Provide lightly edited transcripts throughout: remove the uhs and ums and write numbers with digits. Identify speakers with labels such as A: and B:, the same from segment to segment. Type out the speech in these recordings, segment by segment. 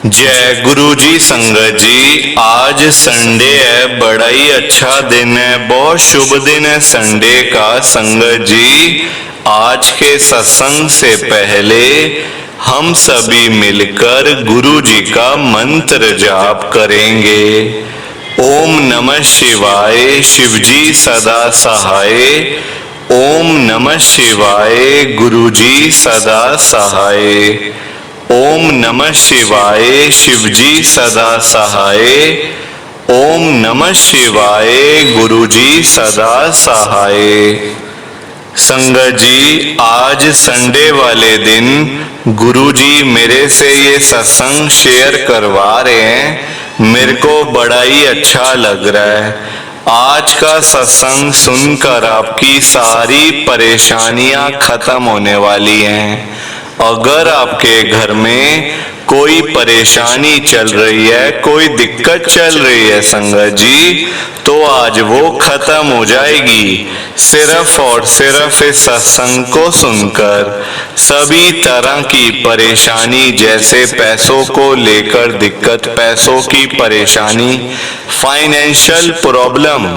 A: जय गुरु जी। संगत जी, आज संडे है, बड़ा ही अच्छा दिन है, बहुत शुभ दिन है संडे का। संगत जी, आज के सत्संग से पहले हम सभी मिलकर गुरु जी का मंत्र जाप करेंगे। ओम नमः शिवाय, शिव जी सदा सहाय। ओम नमः शिवाय, गुरु जी सदा सहाय। ओम नमः शिवाय, शिव जी सदा सहाय। ओम नमः शिवाय, गुरु जी सदा सहाय। संगत जी, आज संडे वाले दिन गुरु जी मेरे से ये सत्संग शेयर करवा रहे हैं। मेरे को बड़ा ही अच्छा लग रहा है। आज का सत्संग सुनकर आपकी सारी परेशानियां खत्म होने वाली हैं। अगर आपके घर में कोई परेशानी चल रही है, कोई दिक्कत चल रही है संगत जी, तो आज वो खत्म हो जाएगी सिर्फ और सिर्फ इस सत्संग को सुनकर। सभी तरह की परेशानी, जैसे पैसों को लेकर दिक्कत, पैसों की परेशानी, फाइनेंशियल प्रॉब्लम,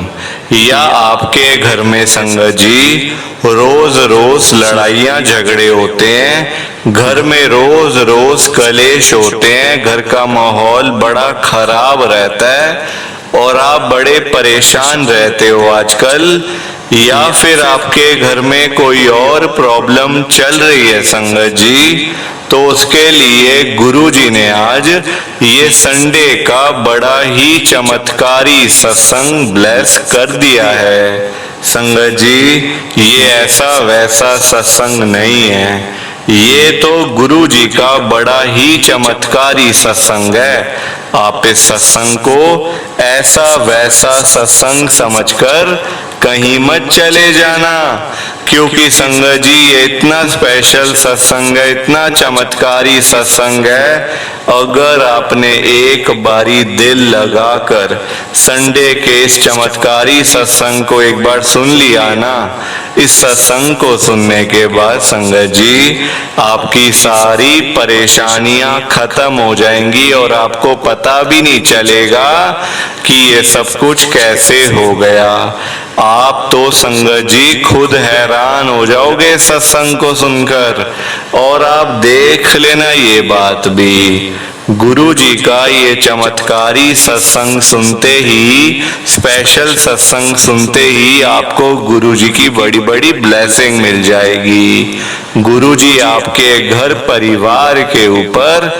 A: या आपके घर में संगत जी रोज रोज लड़ाइयाँ झगड़े होते हैं, घर में रोज रोज कलेश होते हैं, घर का माहौल बड़ा खराब रहता है और आप बड़े परेशान रहते हो आजकल, या फिर आपके घर में कोई और प्रॉब्लम चल रही है संगत जी, तो उसके लिए गुरु जी ने आज ये संडे का बड़ा ही चमत्कारी सत्संग ब्लेस कर दिया है। संगत जी, ये ऐसा वैसा सत्संग नहीं है, ये तो गुरु जी का बड़ा ही चमत्कारी सत्संग है। आप इस सत्संग को ऐसा वैसा सत्संग समझकर कहीं मत चले जाना, क्योंकि संगत जी ये इतना स्पेशल सत्संग है, इतना चमत्कारी सत्संग है। अगर आपने एक बारी दिल लगाकर संडे के इस चमत्कारी सत्संग को एक बार सुन लिया ना, इस सत्संग को सुनने के बाद संगत जी आपकी सारी परेशानियां खत्म हो जाएंगी और आपको पता भी नहीं चलेगा कि ये सब कुछ कैसे हो गया। आप तो संगत जी खुद हैरान हो जाओगे सत्संग को सुनकर। और आप देख लेना ये बात भी, गुरु जी का ये चमत्कारी सत्संग सुनते ही, स्पेशल सत्संग सुनते ही आपको गुरु जी की बड़ी बड़ी ब्लेसिंग मिल जाएगी। गुरु जी आपके घर परिवार के ऊपर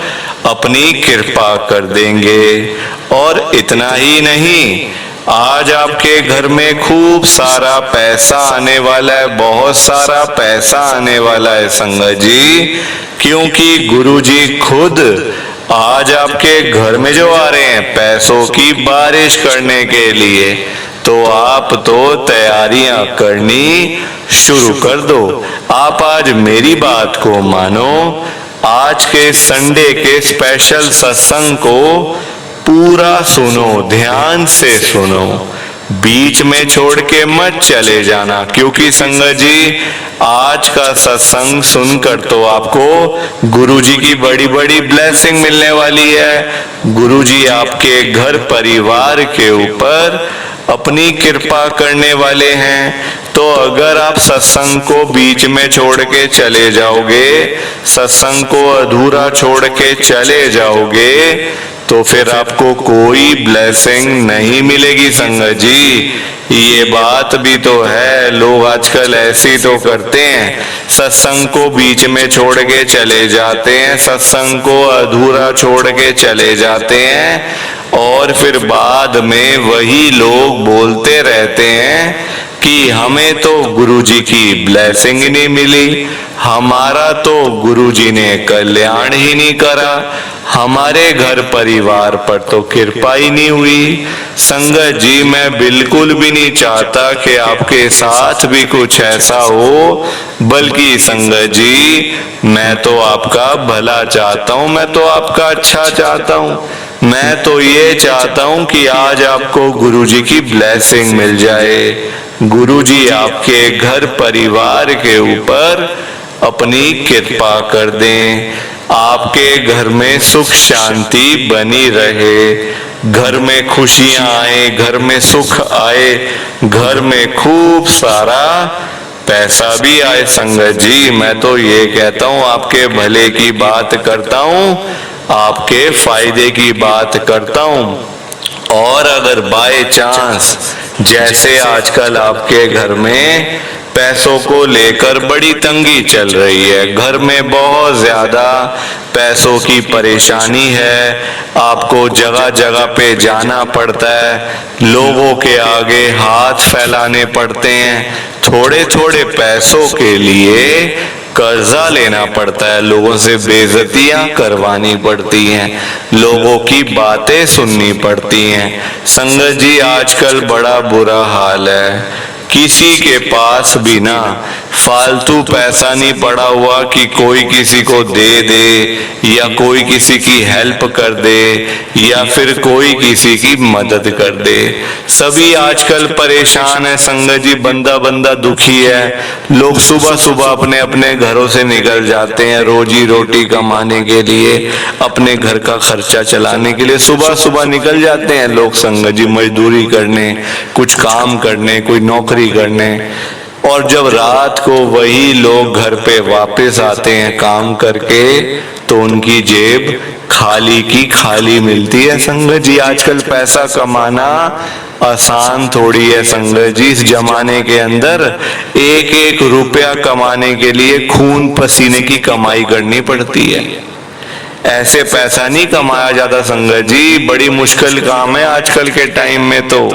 A: अपनी कृपा कर देंगे। और इतना ही नहीं, आज आपके घर में खूब सारा पैसा आने वाला है, बहुत सारा पैसा आने वाला है संगत जी, क्योंकि गुरु जी खुद आज आपके घर में जो आ रहे हैं पैसों की बारिश करने के लिए। तो आप तो तैयारियां करनी शुरू कर दो। आप आज मेरी बात को मानो, आज के संडे के स्पेशल सत्संग को पूरा सुनो, ध्यान से सुनो, बीच में छोड़ के मत चले जाना, क्योंकि संगत जी आज का सत्संग सुनकर तो आपको गुरु जी की बड़ी बड़ी ब्लेसिंग मिलने वाली है। गुरु जी आपके घर परिवार के ऊपर अपनी कृपा करने वाले हैं। तो अगर आप सत्संग को बीच में छोड़ के चले जाओगे, सत्संग को अधूरा छोड़ के चले जाओगे, तो फिर आपको कोई ब्लेसिंग नहीं मिलेगी संगत जी। ये बात भी तो है, लोग आजकल ऐसे तो करते हैं, सत्संग को बीच में छोड़ के चले जाते हैं, सत्संग को अधूरा छोड़ के चले जाते हैं, और फिर बाद में वही लोग बोलते रहते हैं कि हमें तो गुरु जी की ब्लेसिंग ही नहीं मिली, हमारा तो गुरु जी ने कल्याण ही नहीं करा, हमारे घर परिवार पर तो कृपा ही नहीं हुई। संगत जी, मैं बिल्कुल भी नहीं चाहता कि आपके साथ भी कुछ ऐसा हो, बल्कि संगत जी मैं तो आपका भला चाहता हूँ, मैं तो आपका अच्छा चाहता हूँ। मैं तो ये चाहता हूँ कि आज आपको गुरु जी की ब्लेसिंग मिल जाए, गुरु जी आपके घर परिवार के ऊपर अपनी कृपा कर दें। आपके घर में सुख शांति बनी रहे, घर में खुशियां आए, घर में सुख आए, घर में खूब सारा पैसा भी आए। संगत जी, मैं तो ये कहता हूं, आपके भले की बात करता हूं, आपके फायदे की बात करता हूं। और अगर बाय चांस जैसे आजकल आपके घर में पैसों को लेकर बड़ी तंगी चल रही है, घर में बहुत ज्यादा पैसों की परेशानी है, आपको जगह जगह पे जाना पड़ता है, लोगों के आगे हाथ फैलाने पड़ते हैं, थोड़े थोड़े पैसों के लिए कर्जा लेना पड़ता है, लोगों से बेइज्जतियां करवानी पड़ती हैं, लोगों की बातें सुननी पड़ती हैं। संगत जी, आजकल बड़ा बुरा हाल है। किसी के पास भी ना फालतू पैसा नहीं पड़ा हुआ कि कोई किसी को दे दे या कोई किसी की हेल्प कर दे या फिर कोई किसी की मदद कर दे। सभी आजकल परेशान है संगत जी, बंदा बंदा दुखी है। लोग सुबह सुबह अपने अपने घरों से निकल जाते हैं रोजी रोटी कमाने के लिए, अपने घर का खर्चा चलाने के लिए सुबह सुबह निकल जाते हैं लोग संगत जी, मजदूरी करने, कुछ काम करने, कोई नौकरी करने। और जब रात को वही लोग घर पे वापस आते हैं काम करके, तो उनकी जेब खाली की खाली मिलती है। संगत जी, आजकल पैसा कमाना आसान थोड़ी है संगत जी। इस जमाने के अंदर एक एक रुपया कमाने के लिए खून पसीने की कमाई करनी पड़ती है। ऐसे पैसा नहीं कमाया जाता संगत जी, बड़ी मुश्किल काम है आजकल के टाइम में। तो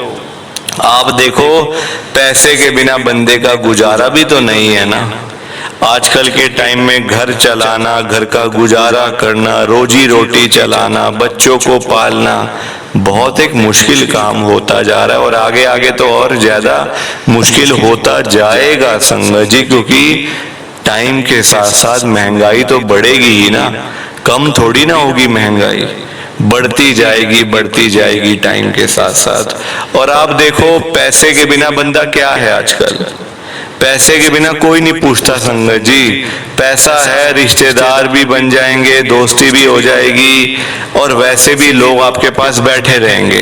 A: आप देखो, पैसे के बिना बंदे का गुजारा भी तो नहीं है ना। आजकल के टाइम में घर चलाना, घर का गुजारा करना, रोजी रोटी चलाना, बच्चों को पालना बहुत एक मुश्किल काम होता जा रहा है, और आगे आगे तो और ज्यादा मुश्किल होता जाएगा संगत जी, क्योंकि टाइम के साथ साथ महंगाई तो बढ़ेगी ही ना, कम थोड़ी ना होगी महंगाई, बढ़ती जाएगी टाइम के साथ साथ। और आप देखो, पैसे के बिना बंदा क्या है आजकल, पैसे के बिना कोई नहीं पूछता संगत जी। पैसा है, रिश्तेदार भी बन जाएंगे, दोस्ती भी हो जाएगी, और वैसे भी लोग आपके पास बैठे रहेंगे।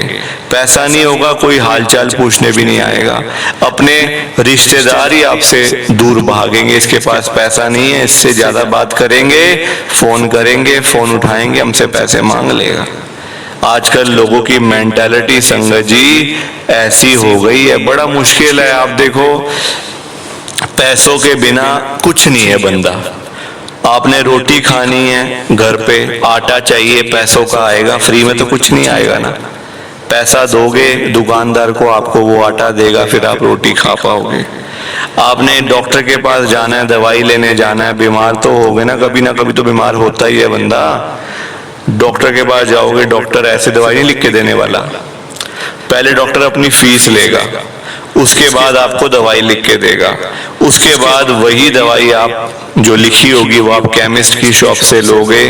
A: पैसा नहीं होगा, कोई हालचाल पूछने भी नहीं आएगा, अपने रिश्तेदार ही आपसे दूर भागेंगे। इसके पास पैसा नहीं है, इससे ज्यादा बात करेंगे, फोन करेंगे, फोन उठाएंगे, हमसे पैसे मांग लेगा। आजकल लोगों की मेंटालिटी संगत जी ऐसी हो गई है, बड़ा मुश्किल है। आप देखो, पैसों के बिना कुछ नहीं है बंदा। आपने रोटी खानी है, घर पे आटा चाहिए, पैसों का आएगा, फ्री में तो कुछ नहीं आएगा ना। पैसा दोगे दुकानदार को, आपको वो आटा देगा, फिर आप रोटी खा पाओगे। आपने डॉक्टर के पास जाना है, दवाई लेने जाना है, बीमार तो होगे ना कभी तो बीमार होता ही है बंदा। डॉक्टर के पास जाओगे, डॉक्टर ऐसे दवाई नहीं लिख के देने वाला, पहले डॉक्टर अपनी फीस लेगा, उसके बाद आपको दवाई लिख के देगा, उसके बाद वही दवाई आप जो लिखी होगी वो आप केमिस्ट की शॉप से लोगे,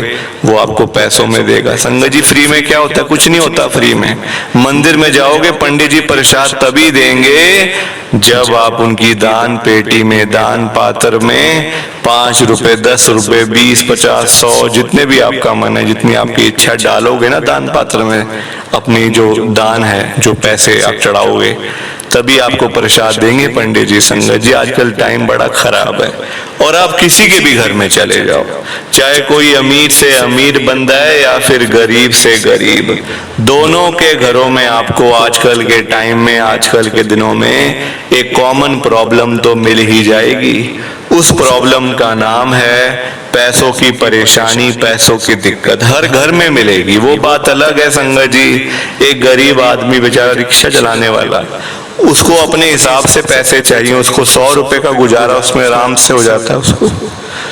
A: वो आपको पैसों में देगा। संगत जी, फ्री में क्या होता है? कुछ नहीं होता फ्री में। मंदिर में जाओगे, पंडित जी प्रसाद तभी देंगे जब आप उनकी दान पेटी में, दान पात्र में 5 रुपए, 10 रुपए, 20, 50, 100 जितने भी आपका मन है, जितनी आपकी इच्छा डालोगे ना दान पात्र में, अपनी जो दान है, जो पैसे आप चढ़ाओगे, तभी आपको प्रसाद देंगे पंडित जी। संगत जी, आजकल टाइम बड़ा खराब है। और आप किसी के भी घर में चले जाओ, चाहे कोई अमीर से अमीर बंदा है या फिर गरीब से गरीब, दोनों के घरों में आपको आजकल के टाइम में, आजकल के दिनों में एक कॉमन प्रॉब्लम तो मिल ही जाएगी। उस प्रॉब्लम का नाम है पैसों की परेशानी, पैसों की दिक्कत। हर घर में मिलेगी, वो बात अलग है संगत जी। एक गरीब आदमी बेचारा रिक्शा चलाने वाला, उसको अपने हिसाब से पैसे चाहिए, उसको 100 रुपए का गुजारा उसमें आराम से हो जाता है। उसको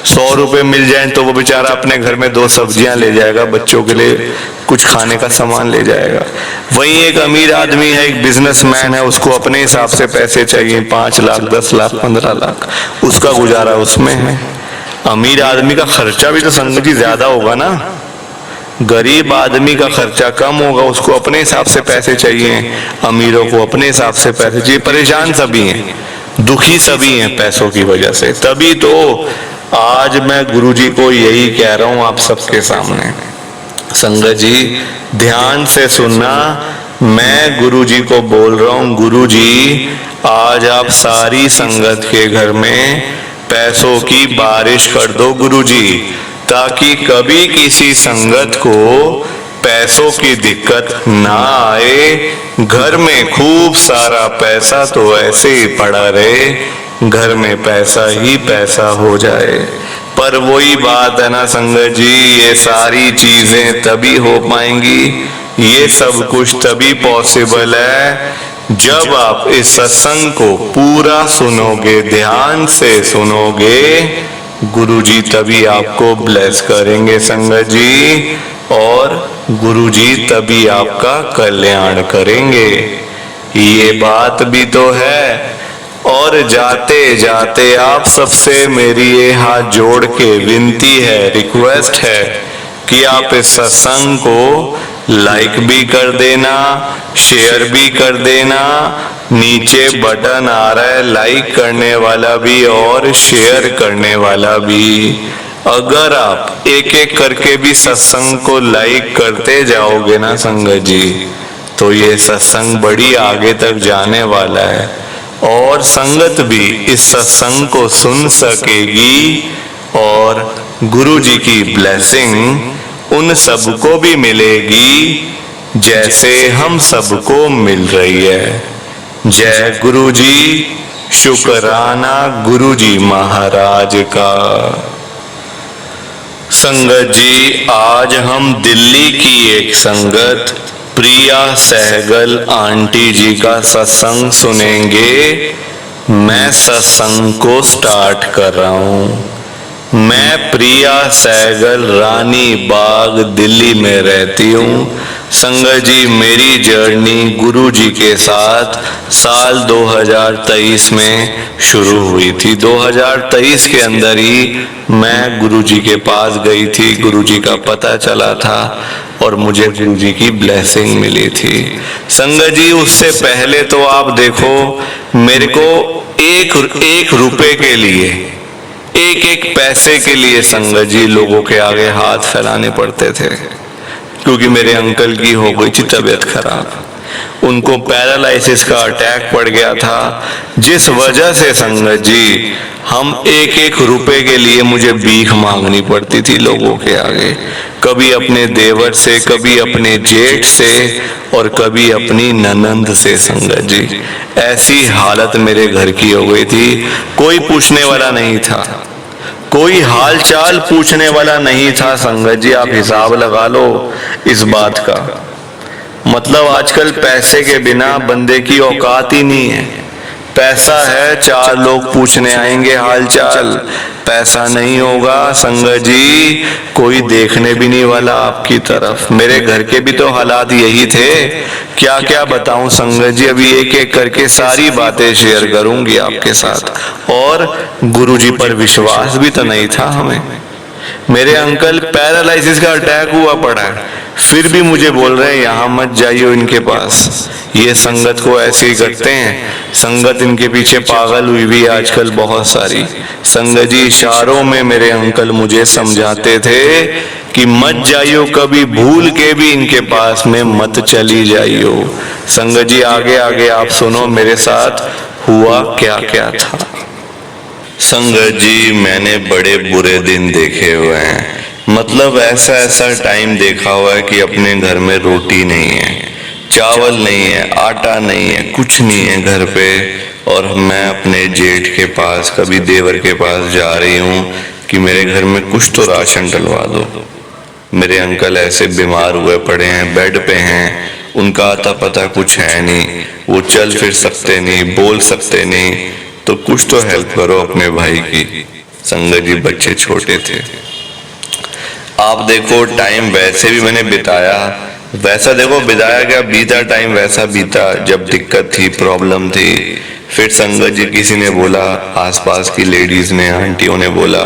A: 100 रुपए मिल जाए तो वो बेचारा अपने घर में 2 सब्जियां ले जाएगा, बच्चों के लिए कुछ खाने का सामान ले जाएगा। वहीं एक अमीर आदमी है, एक बिजनेसमैन है, उसको अपने हिसाब से पैसे चाहिए, 5 लाख, 10 लाख, 15 लाख, उसका गुजारा उसमें है। अमीर आदमी का खर्चा भी तो संगत जी ज्यादा होगा ना, गरीब आदमी का खर्चा कम होगा, उसको अपने हिसाब से पैसे चाहिए, अमीरों को अपने हिसाब से पैसे चाहिए। परेशान सभी हैं, दुखी सभी हैं पैसों की वजह से। तभी तो आज मैं गुरुजी को यही कह रहा हूं आप सबके सामने। संगत जी ध्यान से सुनना, मैं गुरुजी को बोल रहा हूं, गुरुजी आज आप सारी संगत के घर में पैसों की बारिश कर दो गुरुजी, ताकि कभी किसी संगत को पैसों की दिक्कत ना आए। घर में खूब सारा पैसा तो ऐसे ही पड़ा रहे, घर में पैसा ही पैसा हो जाए। पर वही बात है ना संगत जी, ये सारी चीजें तभी हो पाएंगी, ये सब कुछ तभी पॉसिबल है जब आप इस सत्संग को पूरा सुनोगे, ध्यान से सुनोगे। गुरुजी तभी आपको ब्लेस करेंगे संगत जी, और गुरुजी तभी आपका कल्याण करेंगे। ये बात भी तो है। और जाते जाते आप सबसे मेरी ये हाथ जोड़ के विनती है, रिक्वेस्ट है कि आप इस सत्संग को लाइक भी कर देना, शेयर भी कर देना। नीचे बटन आ रहा है लाइक करने वाला भी और शेयर करने वाला भी। अगर आप एक एक करके भी सत्संग को लाइक करते जाओगे ना संगत जी, तो ये सत्संग बड़ी आगे तक जाने वाला है, और संगत भी इस सत्संग को सुन सकेगी, और गुरुजी की ब्लेसिंग उन सबको भी मिलेगी जैसे हम सबको मिल रही है। जय गुरुजी, शुक्राना गुरुजी महाराज का। संगत जी आज हम दिल्ली की एक संगत प्रिया सहगल आंटी जी का सत्संग सुनेंगे। मैं सत्संग को स्टार्ट कर रहा हूँ। मैं प्रिया सहगल रानी बाग दिल्ली में रहती हूँ। संगत जी मेरी जर्नी गुरुजी के साथ साल 2023 में शुरू हुई थी। 2023 के अंदर ही मैं गुरुजी के पास गई थी, गुरुजी का पता चला था और मुझे गुरुजी की ब्लेसिंग मिली थी। संगत जी उससे पहले तो आप देखो, मेरे को एक रुपए के लिए, एक पैसे के लिए संगत जी लोगों के आगे हाथ फैलाने पड़ते थे, क्योंकि मेरे अंकल की हो गई थी तबीयत खराब, उनको पैरालिसिस का अटैक पड़ गया था, जिस वजह से संगत जी हम एक रुपए के लिए मुझे भीख मांगनी पड़ती थी लोगों के आगे, कभी अपने देवर से, कभी अपने जेठ से और कभी अपनी ननंद से। संगत जी ऐसी हालत मेरे घर की हो गई थी, कोई पूछने वाला नहीं था, कोई हाल चाल पूछने वाला नहीं था। संगत जी आप हिसाब लगा लो इस बात का, मतलब आजकल पैसे के बिना बंदे की औकात ही नहीं है। पैसा है, चार लोग पूछने आएंगे हाल चाल, पैसा नहीं होगा संगत जी कोई देखने भी नहीं वाला आपकी तरफ। मेरे घर के भी तो हालात यही थे, क्या क्या बताऊं संगत जी, अभी एक एक करके सारी बातें शेयर करूंगी आपके साथ। और गुरुजी पर विश्वास भी तो नहीं था हमें। मेरे अंकल पैरालिसिस का अटैक हुआ पड़ा है, फिर भी मुझे बोल रहे हैं यहाँ मत जाइयो इनके पास, ये संगत को ऐसे ही करते हैं। संगत इनके पीछे पागल हुई भी आजकल बहुत सारी। संगत जी इशारों में मेरे अंकल मुझे समझाते थे कि मत जाइयो, कभी भूल के भी इनके पास में मत चली जाइयो। संगत जी आगे आगे आप सुनो मेरे साथ हुआ क्या क्या था। संगत जी मैंने बड़े बुरे दिन देखे हुए हैं, मतलब ऐसा टाइम देखा हुआ है कि अपने घर में रोटी नहीं है, चावल नहीं है, आटा नहीं है, कुछ नहीं है घर पे, और मैं अपने जेठ के पास, कभी देवर के पास जा रही हूँ कि मेरे घर में कुछ तो राशन डलवा दो। मेरे अंकल ऐसे बीमार हुए पड़े हैं, बेड पे हैं, उनका आता पता कुछ है नहीं, वो चल फिर सकते नहीं, बोल सकते नहीं, तो कुछ तो हेल्प करो अपने भाई की। संगत जी बच्चे छोटे थे, आप देखो टाइम वैसे भी मैंने बिताया, वैसा देखो बिताया क्या, बीता टाइम वैसा बीता जब दिक्कत थी, प्रॉब्लम थी। फिर संगत जी किसी ने बोला, आसपास की लेडीज ने, आंटियों ने बोला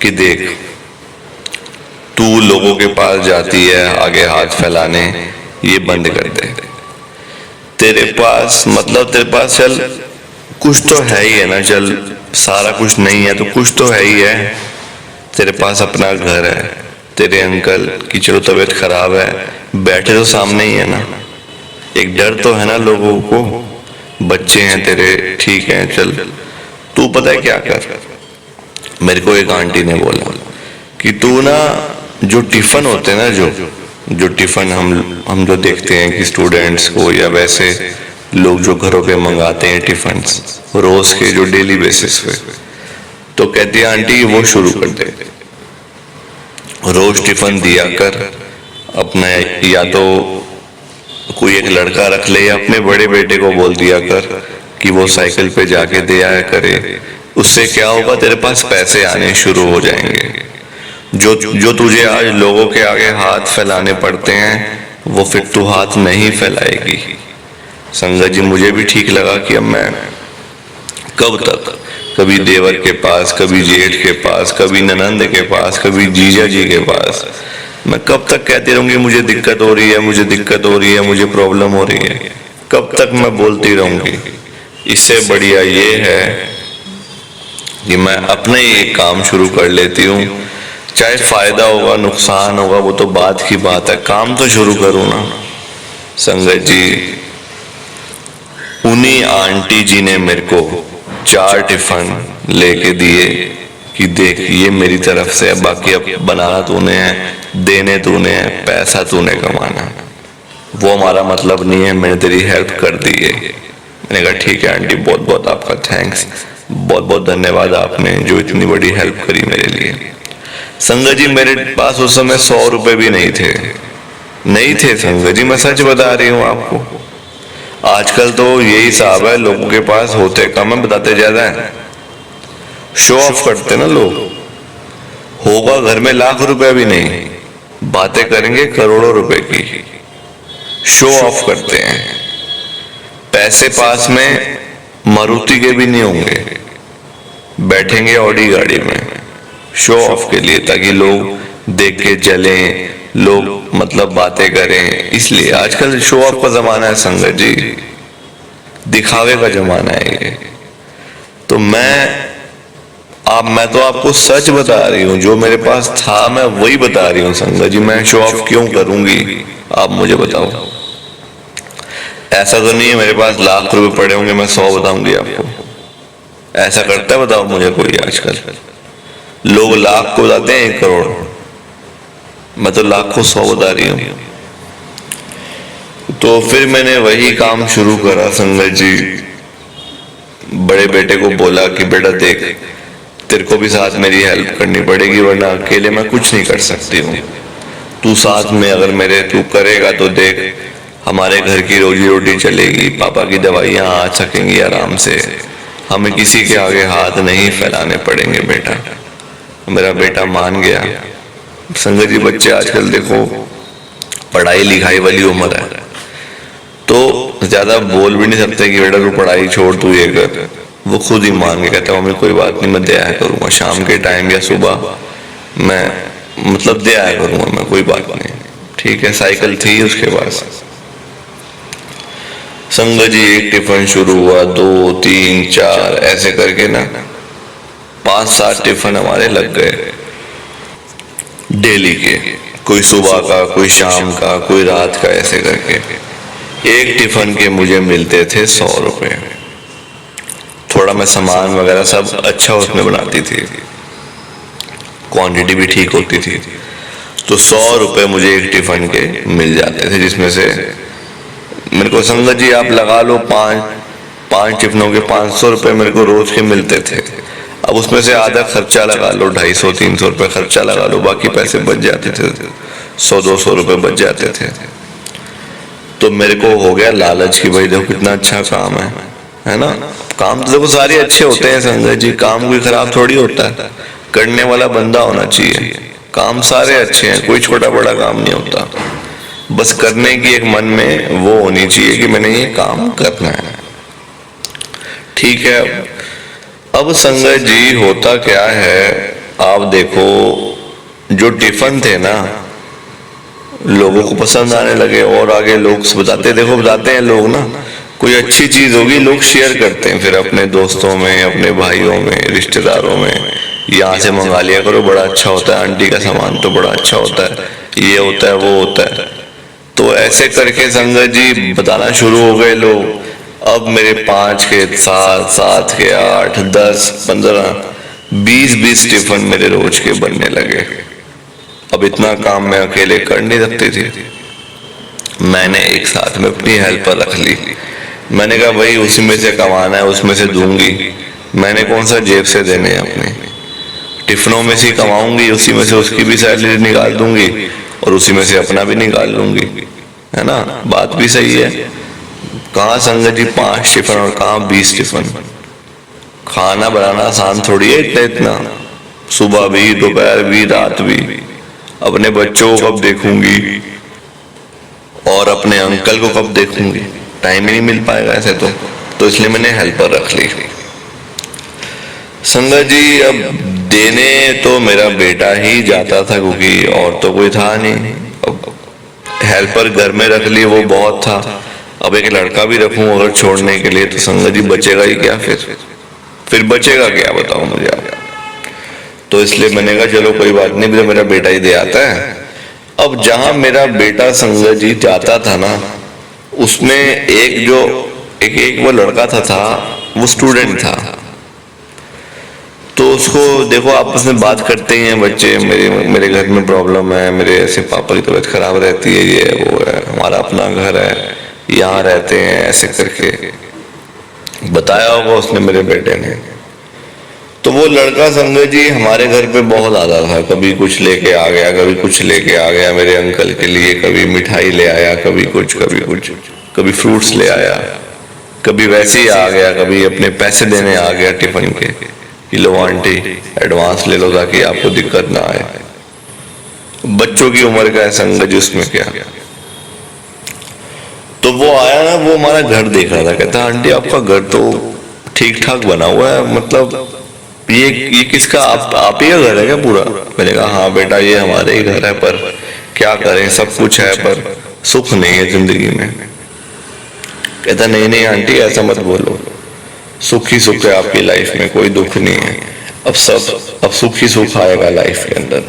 A: कि देख तू लोगों के पास जाती है आगे हाथ फैलाने, ये बंद कर दे। तेरे पास मतलब तेरे पास चल कुछ तो है ही है ना, चल सारा कुछ नहीं है तो कुछ तो है ही है, तेरे पास अपना घर है, तेरे अंकल की चलो तबीयत खराब है, बैठे तो सामने ही है ना, एक डर तो है ना लोगों को, बच्चे हैं तेरे, ठीक है चल तू पता है क्या कर। मेरे को एक आंटी ने बोला कि तू ना जो टिफिन होते हैं ना, जो टिफिन हम जो देखते हैं कि स्टूडेंट्स को या वैसे लोग जो घरों पे मंगाते हैं टिफिन रोज के जो डेली बेसिस पे, तो कहती है आंटी वो शुरू कर दे, रोज टिफिन दिया कर अपना, या तो कोई एक लड़का रख ले या अपने बड़े बेटे को बोल दिया कर कि वो साइकिल पे जाके दे आया करे। उससे क्या होगा, तेरे पास पैसे आने शुरू हो जाएंगे। जो तुझे आज लोगों के आगे हाथ फैलाने पड़ते हैं वो फिर तू हाथ नहीं फैलाएगी। संगत जी मुझे भी ठीक लगा कि अब मैं कब तक, कभी देवर के पास, कभी जेठ के पास, कभी ननंद के पास, कभी जीजा जी के पास, मैं कब तक कहती रहूंगी मुझे दिक्कत हो रही है, मुझे दिक्कत हो रही है, मुझे प्रॉब्लम हो रही है, कब तक मैं बोलती रहूंगी। इससे बढ़िया ये है कि मैं अपने एक काम शुरू कर लेती हूँ, चाहे फायदा होगा नुकसान होगा वो तो बात की बात है, काम तो शुरू करूँ ना। संगत जी उन्हीं आंटी जी ने मेरे को 4 टिफिन लेके दिए कि देख ये मेरी तरफ से है, बाकी अब बनाना तूने है, देने तूने है, पैसा तूने कमाना, वो हमारा मतलब नहीं है, मैंने तेरी हेल्प कर दी है। मैंने कहा ठीक है आंटी, बहुत बहुत आपका थैंक्स, बहुत बहुत धन्यवाद आपने जो इतनी बड़ी हेल्प करी मेरे लिए। संगत जी मेरे पास उस समय 100 रुपए भी नहीं थे संगत जी, मैं सच बता रही हूँ आपको। आजकल तो यही हिसाब है, लोगों के पास होते कम है, बताते ज्यादा है, शो ऑफ करते ना लोग। होगा घर में लाख रुपए भी नहीं, बातें करेंगे करोड़ों रुपए की, शो ऑफ करते हैं। पैसे पास में मारुति के भी नहीं होंगे, बैठेंगे ऑडी गाड़ी में शो ऑफ के लिए, ताकि लोग देख के जलें, लोग मतलब बातें करें। इसलिए आजकल शो ऑफ का जमाना है संगत जी, दिखावे का जमाना है ये। तो मैं तो आपको सच बता रही हूँ, जो मेरे पास था मैं वही बता रही हूँ संगत जी, मैं शो ऑफ क्यों करूंगी आप मुझे बताओ। ऐसा तो नहीं है मेरे पास लाख रुपए पड़े होंगे मैं 100 बताऊंगी आपको, ऐसा करता है बताओ मुझे कोई। आजकल लोग लाख को बताते हैं 1 करोड़, मैं तो लाख को 100 बता रही हूँ। तो फिर मैंने वही काम शुरू करा संगत जी, बड़े बेटे को बोला कि बेटा देख तेरे को भी साथ मेरी हेल्प करनी पड़ेगी, वरना अकेले मैं कुछ नहीं कर सकती हूँ, तू साथ में अगर मेरे तू करेगा तो देख हमारे घर की रोजी रोटी चलेगी, पापा की दवाइयाँ आ सकेंगी आराम से, हमें किसी के आगे हाथ नहीं फैलाने पड़ेंगे बेटा। मेरा बेटा मान गया। संगत जी बच्चे आजकल देखो पढ़ाई लिखाई वाली उम्र है, तो ज्यादा बोल भी नहीं सकते कि बेटा तू पढ़ाई छोड़ तू ये कर, वो खुद ही मान के कहता है मम्मी कोई बात नहीं मैं दे आया करूँगा, शाम के टाइम या सुबह मैं मतलब दे आया करूँगा मैं, कोई बात नहीं। ठीक है, साइकिल थी उसके पास। संगत जी एक टिफिन शुरू हुआ, 2 3 4 ऐसे करके ना 5-7 टिफिन हमारे लग गए डेली के, कोई सुबह का, कोई शाम का, कोई रात का, ऐसे करके एक टिफिन के मुझे मिलते थे 100 रुपए। थोड़ा मैं सामान वगैरह सब अच्छा उसमें बनाती थी, क्वांटिटी भी ठीक होती थी, तो 100 रुपए मुझे एक टिफिन के मिल जाते थे, जिसमें से मेरे को संगत जी आप लगा लो 5 टिफिनों के 500 रुपए मेरे को रोज के मिलते थे। अब उसमें से आधा खर्चा लगा लो, 250-300 रुपए खर्चा लगा लो, बाकी पैसे बच जाते थे, 100-200 रुपए बच जाते थे। तो मेरे को हो गया लालच कि भाई देखो कितना अच्छा काम है ना। काम तो देखो सारे अच्छे होते हैं संगत जी, काम कोई खराब थोड़ी होता है, करने वाला बंदा होना चाहिए। काम सारे अच्छे हैं, कोई छोटा बड़ा काम नहीं होता, बस करने की एक मन में वो होनी चाहिए कि मैंने ये काम करना है। ठीक है, अब संगत जी होता क्या है, आप देखो जो टिफिन थे ना लोगों को पसंद आने लगे, और आगे लोग बताते हैं लोग ना, कोई अच्छी चीज होगी लोग शेयर करते हैं फिर अपने दोस्तों में, अपने भाइयों में, रिश्तेदारों में, यहाँ से मंगा लिया करो, बड़ा अच्छा होता है, आंटी का सामान तो बड़ा अच्छा होता है, ये होता है वो होता है। तो ऐसे करके संगत जी बताना शुरू हो गए लोग। अब मेरे 5 के 7, 7 के 8, 10, 15, 20 टिफिन मेरे रोज के बनने लगे। अब इतना काम मैं अकेले कर नहीं सकती थी। मैंने एक साथ में अपनी हेल्पर रख ली। मैंने कहा भाई उसी में से कमाना है, उसमें से दूंगी, मैंने कौन सा जेब से देने हैं अपने, टिफिनों में से कमाऊंगी, उसी में से उसकी भी सैलरी निकाल दूंगी और उसी में से अपना भी निकाल लूंगी, है ना। बात भी सही है। कहाँ संगत जी 5 टिफिन और कहाँ 20 टिफिन। खाना बनाना आसान थोड़ी है इतना इतना, सुबह भी, दोपहर भी, रात भी। अपने बच्चों को कब देखूंगी और अपने अंकल को कब देखूंगी, टाइम ही नहीं मिल पाएगा ऐसे तो इसलिए मैंने हेल्पर रख ली। संगत जी अब देने तो मेरा बेटा ही जाता था क्योंकि और तो कोई था नहीं। अब हेल्पर घर में रख ली, वो बहुत था। अब एक लड़का भी रखूं अगर छोड़ने के लिए तो संगत जी बचेगा ही क्या, फिर बचेगा क्या बताओ मुझे आप। तो इसलिए मैंने कहा चलो कोई बात नहीं, मेरा बेटा ही दे आता है। अब जहां मेरा बेटा संगत जी जाता था ना, उसमें एक वो लड़का था वो स्टूडेंट था। तो उसको देखो आपस में बात करते ही हैं बच्चे, मेरे घर में प्रॉब्लम है, मेरे ऐसे पापा की तबीयत खराब रहती है, ये वो है, हमारा अपना घर है, यहाँ रहते हैं, ऐसे करके बताया होगा उसने मेरे बेटे ने। तो वो लड़का संगत जी हमारे घर पे बहुत आता था, कभी कुछ लेके आ गया, कभी कुछ लेके आ गया मेरे अंकल के लिए, कभी मिठाई ले आया, कभी कुछ, कभी फ्रूट्स ले आया, कभी वैसे ही आ गया, कभी अपने पैसे देने आ गया टिफिन के कि लो आंटी एडवांस ले लो ताकि आपको दिक्कत ना आए। बच्चों की उम्र का है संगत जी, उसमें क्या। तो वो आया ना, वो हमारा घर देख रहा था, कहता आंटी आपका घर तो ठीक ठाक बना हुआ है, मतलब ये किसका, आप ही का घर है क्या पूरा। मैंने कहा हाँ बेटा ये हमारे ही घर है, पर क्या करें सब कुछ है पर सुख नहीं है जिंदगी में। कहता नहीं नहीं आंटी ऐसा मत बोलो, सुख ही सुख है आपकी लाइफ में, कोई दुख नहीं है। अब सुख ही सुख आएगा लाइफ के अंदर,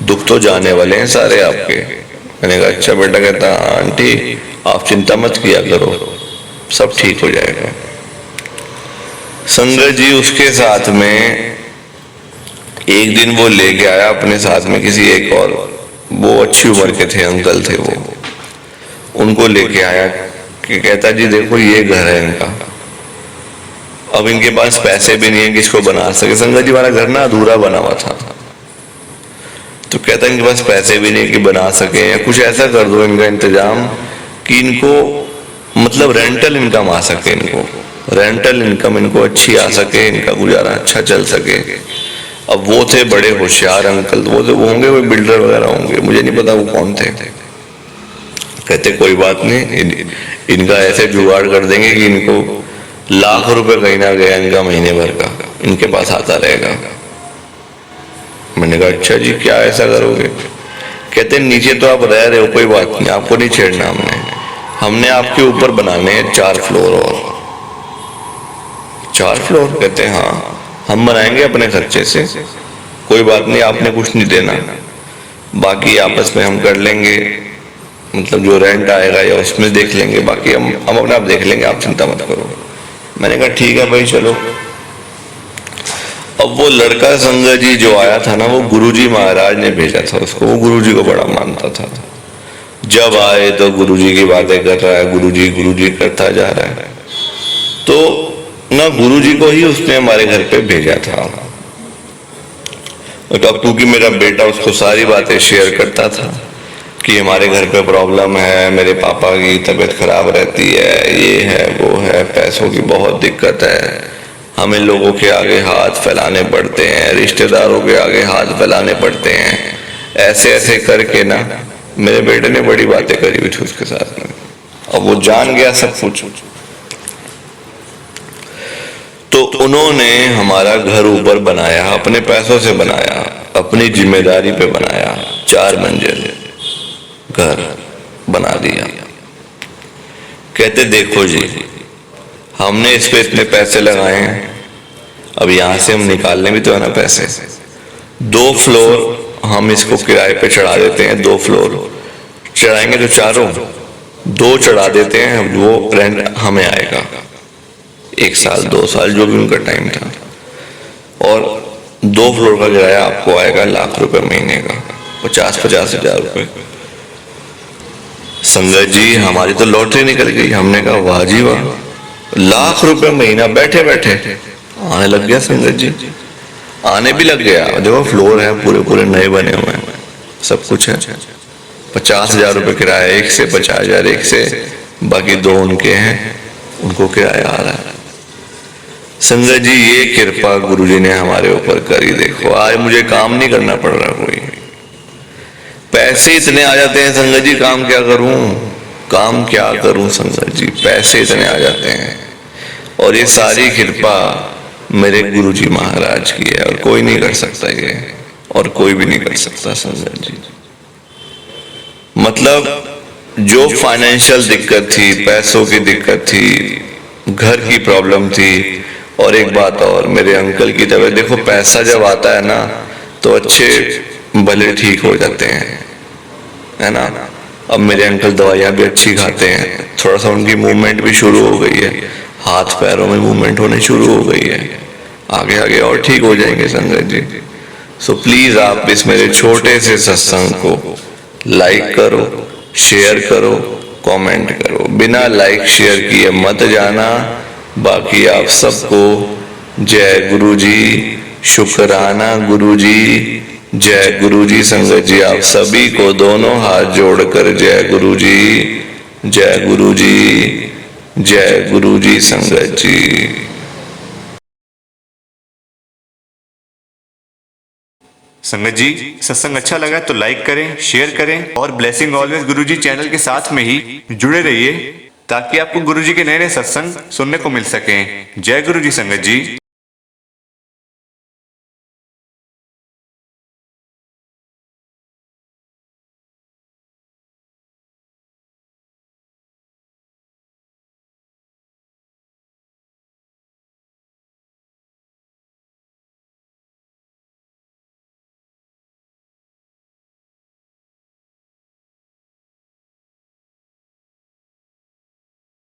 A: दुख तो जाने वाले हैं सारे आपके। मैंने कहा अच्छा बेटा। कहता आंटी आप चिंता मत किया करो, सब ठीक हो जाएगा। संगत जी उसके साथ में एक दिन वो लेके आया अपने साथ में किसी एक और, वो अच्छी उम्र के थे, अंकल थे वो, उनको लेके आया कि कहता जी देखो ये घर है इनका, अब इनके पास पैसे भी नहीं है कि इसको बना सके। संगत जी हमारा घर ना अधूरा बना हुआ था, तो कहता इनके पास पैसे भी नहीं कि बना सके, या कुछ ऐसा कर दो इनका इंतजाम कि इनको मतलब रेंटल इनकम आ सके, इनको रेंटल इनकम इनको अच्छी आ सके, इनका गुजारा अच्छा चल सके। अब वो थे बड़े होशियार अंकल, वो होंगे कोई बिल्डर वगैरह होंगे, मुझे नहीं पता वो कौन थे। कहते कोई बात नहीं, इनका ऐसे जुगाड़ कर देंगे कि इनको लाख रुपए कहीं ना गया इनका महीने भर का इनके पास आता रहेगा। मैंने कहा अच्छा जी क्या ऐसा करोगे। कहते नीचे तो आप रह रहे हो कोई बात नहीं, आपको नहीं छेड़ना, हमने आपके ऊपर बनाने हैं 4 फ्लोर और 4 फ्लोर। कहते हैं हाँ हम बनाएंगे अपने खर्चे से, कोई बात नहीं, आपने कुछ नहीं देना, बाकी आपस में हम कर लेंगे, मतलब जो रेंट आएगा या उसमें देख लेंगे, बाकी हम अपने आप देख लेंगे, आप चिंता मत करो। मैंने कहा ठीक है भाई चलो। अब वो लड़का संगत जी जो आया था ना, वो गुरुजी महाराज ने भेजा था उसको, वो गुरुजी को बड़ा मानता था। जब आए तो गुरुजी की बातें कर रहा है, गुरुजी करता जा रहा है। तो ना गुरुजी को ही उसने हमारे घर पे भेजा था। तो अब क्योंकि मेरा बेटा उसको सारी बातें शेयर करता था कि हमारे घर पे प्रॉब्लम है, मेरे पापा की तबीयत खराब रहती है, ये है वो है, पैसों की बहुत दिक्कत है, हमें लोगों के आगे हाथ फैलाने पड़ते हैं, रिश्तेदारों के आगे हाथ फैलाने पड़ते हैं, ऐसे ऐसे करके ना मेरे बेटे ने बड़ी बातें करी हुई थी उसके साथ में। अब वो जान गया सब कुछ। तो उन्होंने हमारा घर ऊपर बनाया, अपने पैसों से बनाया, अपनी जिम्मेदारी पे बनाया, 4 मंजिल घर बना दिया। कहते देखो जी हमने इस पे इतने पैसे लगाए हैं, अब यहाँ से हम निकालने भी तो है ना पैसे। 2 फ्लोर हम इसको किराए पे चढ़ा देते हैं, 2 फ्लोर चढ़ाएंगे तो चारों, 2 चढ़ा देते हैं, वो रेंट हमें आएगा 1 साल 2 साल जो भी उनका टाइम था, और 2 फ्लोर का किराया आपको आएगा ₹1,00,000 महीने का, 50-50 हजार रुपये। संगत जी हमारी तो लॉटरी निकल गई। हमने कहा वाह जी वाह, ₹1,00,000 महीना बैठे बैठे आने लग गया। संगत जी आने भी लग गया। देखो फ्लोर है पूरे पूरे नए बने हुए हैं, सब कुछ है। 50,000 किराया, एक से 50,000 एक से, बाकी 2 उनके हैं, उनको किराया आ रहा है। संगत जी ये कृपा गुरुजी ने हमारे ऊपर करी। देखो आज मुझे काम नहीं करना पड़ रहा, कोई पैसे इतने आ जाते हैं संगत जी, काम क्या करूं, काम क्या करूं संगत जी, पैसे इतने आ जाते हैं। और ये सारी कृपा मेरे गुरुजी महाराज की है, और कोई नहीं कर सकता ये, और कोई भी नहीं कर सकता संगत जी। मतलब जो फाइनेंशियल दिक्कत थी, पैसों की दिक्कत थी, घर की प्रॉब्लम थी, और एक बात और, मेरे अंकल की तबीयत, देखो पैसा जब आता है ना तो अच्छे भले ठीक हो जाते हैं, है ना। अब मेरे अंकल दवाइयाँ भी अच्छी खाते हैं, थोड़ा सा उनकी मूवमेंट भी शुरू हो गई है, हाथ पैरों में मूवमेंट होने शुरू हो गई है, आगे आगे और ठीक हो जाएंगे संगत जी। सो प्लीज आप इस मेरे छोटे से सत्संग को लाइक करो, शेयर करो, कमेंट करो। बिना लाइक शेयर किए मत जाना। बाकी आप सबको जय गुरुजी, शुक्राना गुरुजी, जय गुरुजी। संगत जी आप सभी को दोनों हाथ जोड़कर जय गुरुजी, जय गुरुजी, जय गुरुजी। संगत जी
B: संगत जी सत्संग अच्छा लगा तो लाइक करें, शेयर करें, और ब्लेसिंग ऑलवेज गुरुजी चैनल के साथ में ही जुड़े रहिए, ताकि आपको गुरुजी के नए नए सत्संग सुनने को मिल सकें। जय गुरुजी संगत जी।